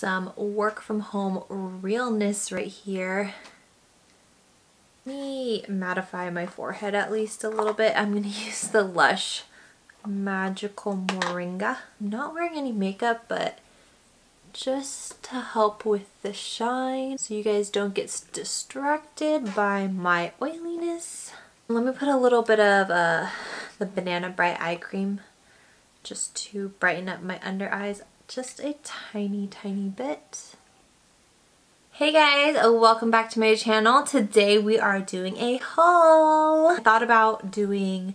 some work from home realness right here. Let me mattify my forehead at least a little bit. I'm going to use the Lush Magical Moringa. I'm not wearing any makeup, but just to help with the shine so you guys don't get distracted by my oiliness. Let me put a little bit of the Banana Bright Eye Cream just to brighten up my under eyes just a tiny bit. Hey guys, welcome back to my channel. Today we are doing a haul. I thought about doing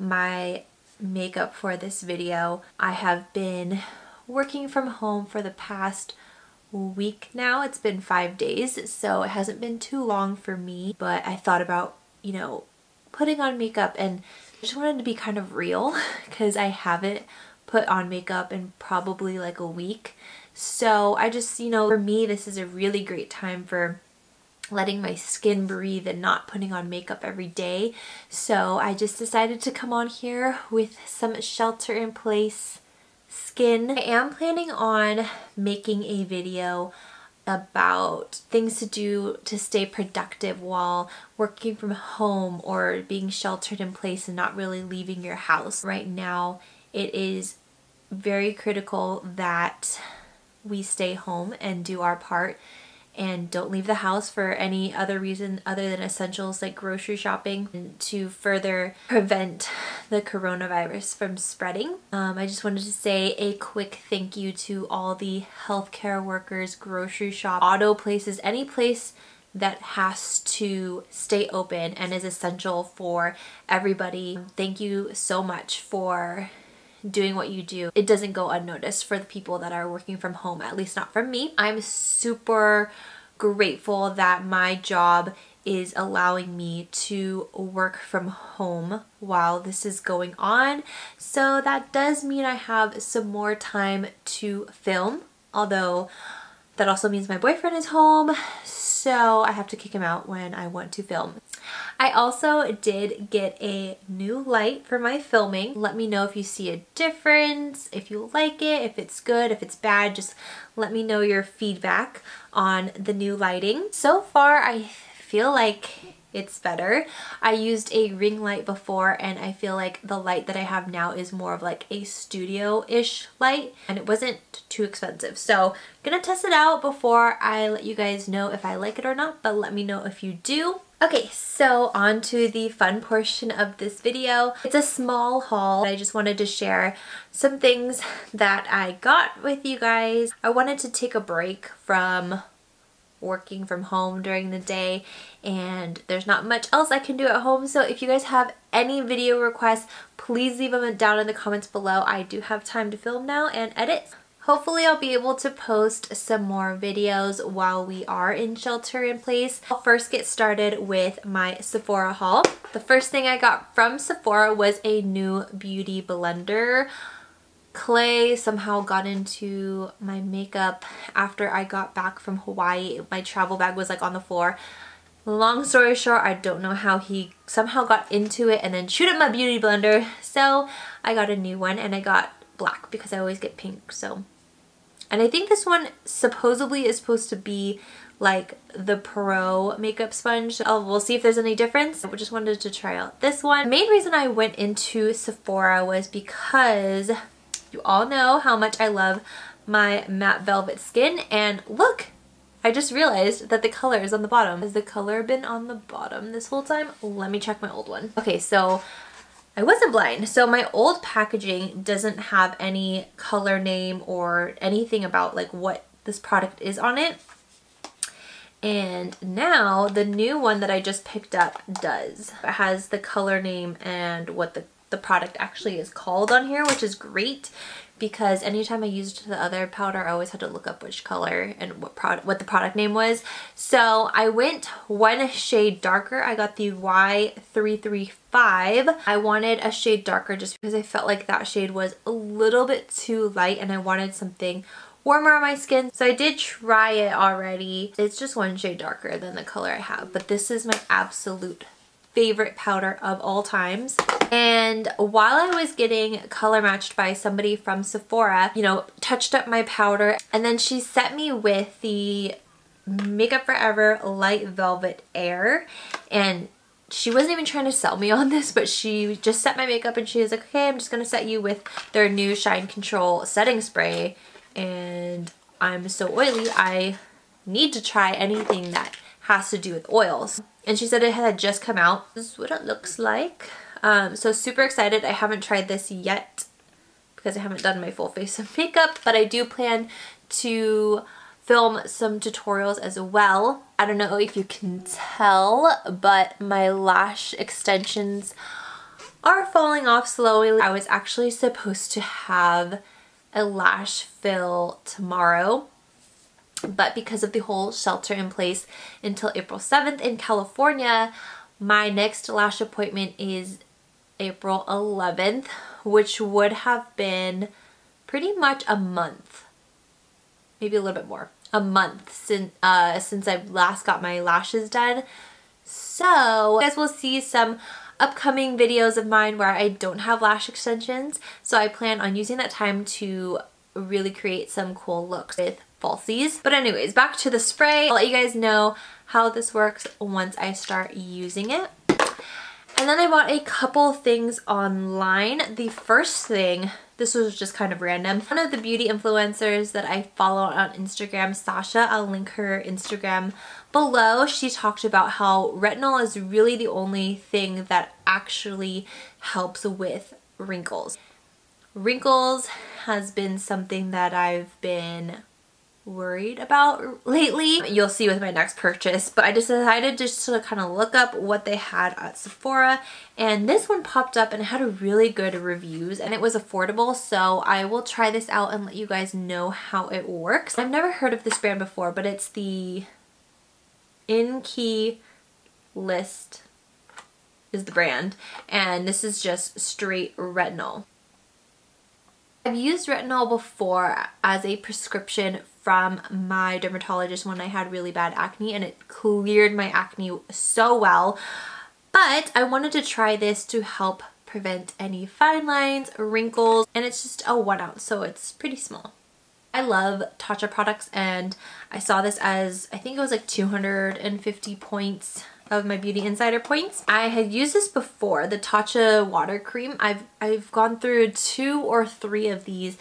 my makeup for this video. I have been working from home for the past week now. It's been 5 days, so it hasn't been too long for me, but I thought about, you know, putting on makeup, and I just wanted to be kind of real because I haven't put on makeup in probably like a week. So I just, you know, for me this is a really great time for letting my skin breathe and not putting on makeup every day. So I just decided to come on here with some shelter in place skin. I am planning on making a video about things to do to stay productive while working from home or being sheltered in place and not really leaving your house. Right now it is very critical that we stay home and do our part and don't leave the house for any other reason other than essentials like grocery shopping to further prevent the coronavirus from spreading. I just wanted to say a quick thank you to all the healthcare workers, grocery shop, auto places, any place that has to stay open and is essential for everybody. Thank you so much for doing what you do. It doesn't go unnoticed for the people that are working from home, at least not from me. I'm super grateful that my job is allowing me to work from home while this is going on. So that does mean I have some more time to film, although that also means my boyfriend is home, so I have to kick him out when I want to film. I also did get a new light for my filming. Let me know if you see a difference, if you like it, if it's good, if it's bad. Just let me know your feedback on the new lighting. So far, I feel like it's better. I used a ring light before and I feel like the light that I have now is more of like a studio-ish light, and it wasn't too expensive. So I'm gonna test it out before I let you guys know if I like it or not, but let me know if you do. Okay, so on to the fun portion of this video. It's a small haul. I just wanted to share some things that I got with you guys. I wanted to take a break from working from home during the day, and there's not much else I can do at home. So if you guys have any video requests, please leave them down in the comments below. I do have time to film now and edit. Hopefully I'll be able to post some more videos while we are in shelter in place. I'll first get started with my Sephora haul. The first thing I got from Sephora was a new beauty blender. Clay somehow got into my makeup after I got back from Hawaii. My travel bag was like on the floor. Long story short, I don't know how he somehow got into it and then chewed up my beauty blender. So I got a new one, and I got black because I always get pink. So, and I think this one supposedly is supposed to be like the Pro makeup sponge. We'll see if there's any difference. I just wanted to try out this one. The main reason I went into Sephora was because you all know how much I love my matte velvet skin, and look, I just realized that the color is on the bottom. Has the color been on the bottom this whole time? Let me check my old one. Okay, so I wasn't blind. So my old packaging doesn't have any color name or anything about like what this product is on it. And now the new one that I just picked up does. It has the color name and what the product actually is called on here, which is great because anytime I used the other powder, I always had to look up which color and what the product name was. So I went one shade darker. I got the Y335. I wanted a shade darker just because I felt like that shade was a little bit too light and I wanted something warmer on my skin. So I did try it already. It's just one shade darker than the color I have, but this is my absolute favorite powder of all times. And while I was getting color matched by somebody from Sephora, you know, touched up my powder, and then she set me with the Makeup Forever Light Velvet Air, and she wasn't even trying to sell me on this, but she just set my makeup and she was like, okay, I'm just gonna set you with their new Shine Control setting spray, and I'm so oily, I need to try anything that has to do with oils. And she said it had just come out. This is what it looks like. So super excited. I haven't tried this yet because I haven't done my full face of makeup, but I do plan to film some tutorials as well. I don't know if you can tell, but my lash extensions are falling off slowly. I was actually supposed to have a lash fill tomorrow, but because of the whole shelter in place until April 7th in California, my next lash appointment is April 11th, which would have been pretty much a month, maybe a little bit more, a month since I last got my lashes done. So you guys will see some upcoming videos of mine where I don't have lash extensions. So I plan on using that time to really create some cool looks with falsies. But anyways, back to the spray. I'll let you guys know how this works once I start using it. And then I bought a couple things online. The first thing, this was just kind of random. One of the beauty influencers that I follow on Instagram, Sasha, I'll link her Instagram below. She talked about how retinol is really the only thing that actually helps with wrinkles. Wrinkles has been something that I've been worried about lately. You'll see with my next purchase, but I decided just to kind of look up what they had at Sephora, and this one popped up and it had really good reviews and it was affordable, so I will try this out and let you guys know how it works. I've never heard of this brand before, but it's the In Key List is the brand, and this is just straight retinol. I've used retinol before as a prescription from my dermatologist when I had really bad acne, and it cleared my acne so well. But I wanted to try this to help prevent any fine lines, wrinkles, and it's just a 1 ounce, so it's pretty small. I love Tatcha products, and I saw this as, I think it was like 250 points of my Beauty Insider points. I had used this before, the Tatcha water cream. I've gone through 2 or 3 of these.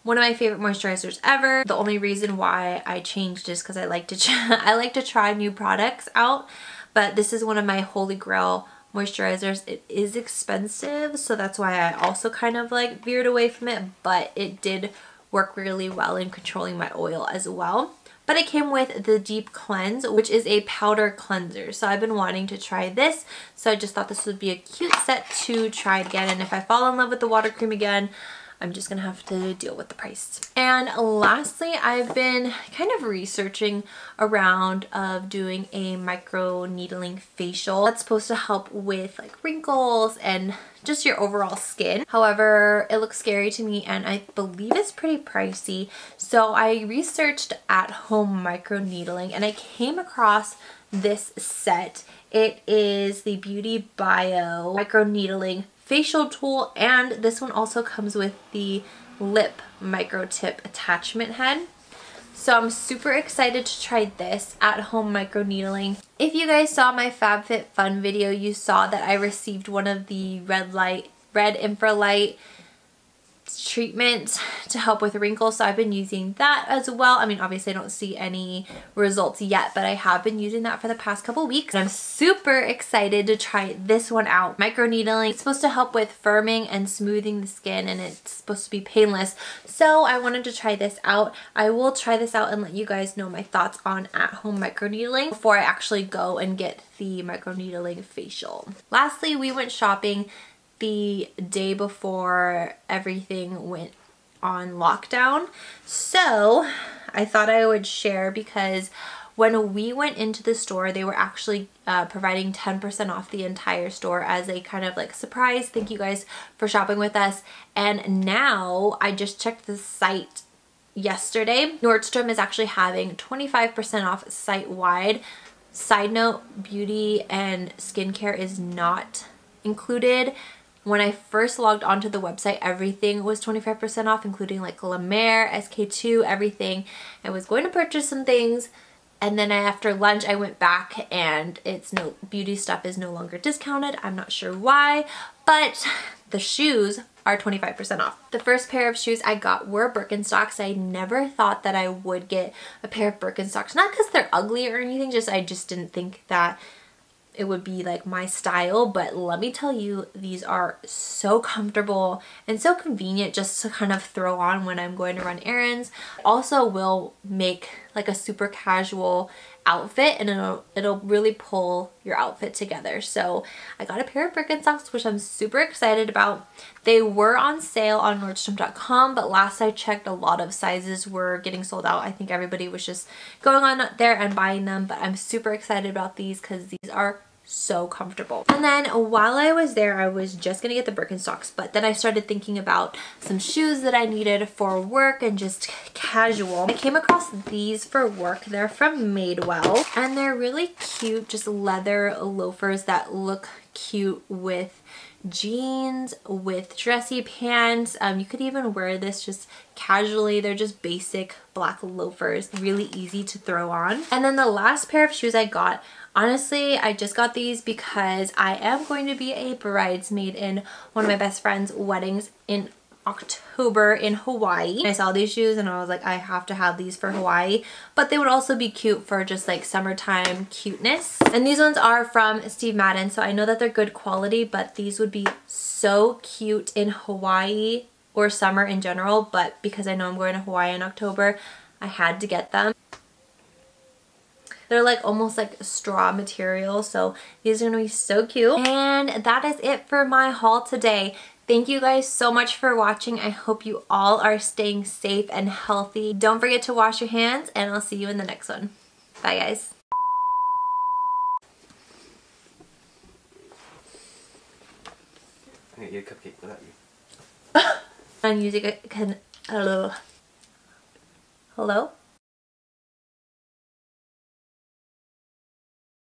One of my favorite moisturizers ever. The only reason why I changed is because I like to try new products out, but this is one of my holy grail moisturizers. It is expensive, so that's why I also kind of like veered away from it, but it did work really well in controlling my oil as well. But it came with the Deep Cleanse, which is a powder cleanser. So I've been wanting to try this, so I just thought this would be a cute set to try again. And if I fall in love with the water cream again, I'm just gonna have to deal with the price. And lastly, I've been kind of researching around of doing a microneedling facial that's supposed to help with like wrinkles and just your overall skin. However, it looks scary to me and I believe it's pretty pricey. So I researched at-home microneedling and I came across this set. It is the Beauty Bio microneedling facial tool, and this one also comes with the lip micro tip attachment head. So I'm super excited to try this at-home microneedling. If you guys saw my FabFitFun video, you saw that I received one of the red infralight treatment to help with wrinkles, so I've been using that as well. I mean, obviously I don't see any results yet, but I have been using that for the past couple weeks. And I'm super excited to try this one out. Microneedling, it's supposed to help with firming and smoothing the skin, and it's supposed to be painless. So I wanted to try this out. I will try this out and let you guys know my thoughts on at-home microneedling before I actually go and get the microneedling facial. Lastly, we went shopping the day before everything went on lockdown. So I thought I would share, because when we went into the store, they were actually providing 10% off the entire store as a kind of like surprise. Thank you guys for shopping with us. And now I just checked the site yesterday. Nordstrom is actually having 25% off site-wide. Side note, beauty and skincare is not included. When I first logged onto the website, everything was 25% off, including like La Mer, SK2, everything. I was going to purchase some things, and then after lunch I went back and beauty stuff is no longer discounted. I'm not sure why, but the shoes are 25% off. The first pair of shoes I got were Birkenstocks. I never thought that I would get a pair of Birkenstocks, not because they're ugly or anything, I just didn't think that it would be like my style, but let me tell you, these are so comfortable and so convenient just to kind of throw on when I'm going to run errands. Also will make like a super casual outfit, and it'll really pull your outfit together. So I got a pair of Birkenstocks, which I'm super excited about. They were on sale on Nordstrom.com, but last I checked, a lot of sizes were getting sold out. I think everybody was just going on there and buying them, but I'm super excited about these because these are so comfortable. And then while I was there, I was just gonna get the Birkenstocks, but then I started thinking about some shoes that I needed for work and just casual. I came across these for work. They're from Madewell, and they're really cute, just leather loafers that look cute with jeans, with dressy pants. You could even wear this just casually. They're just basic black loafers, really easy to throw on. And then the last pair of shoes I got, honestly, I just got these because I am going to be a bridesmaid in one of my best friend's weddings in October in Hawaii. I saw these shoes and I was like, I have to have these for Hawaii, but they would also be cute for just like summertime cuteness. And these ones are from Steve Madden, so I know that they're good quality, but these would be so cute in Hawaii or summer in general, but because I know I'm going to Hawaii in October, I had to get them. They're like almost like straw material, so these are gonna be so cute. And that is it for my haul today. Thank you guys so much for watching. I hope you all are staying safe and healthy. Don't forget to wash your hands, and I'll see you in the next one. Bye guys. I'm gonna eat a cupcake without you. I'm using a hello.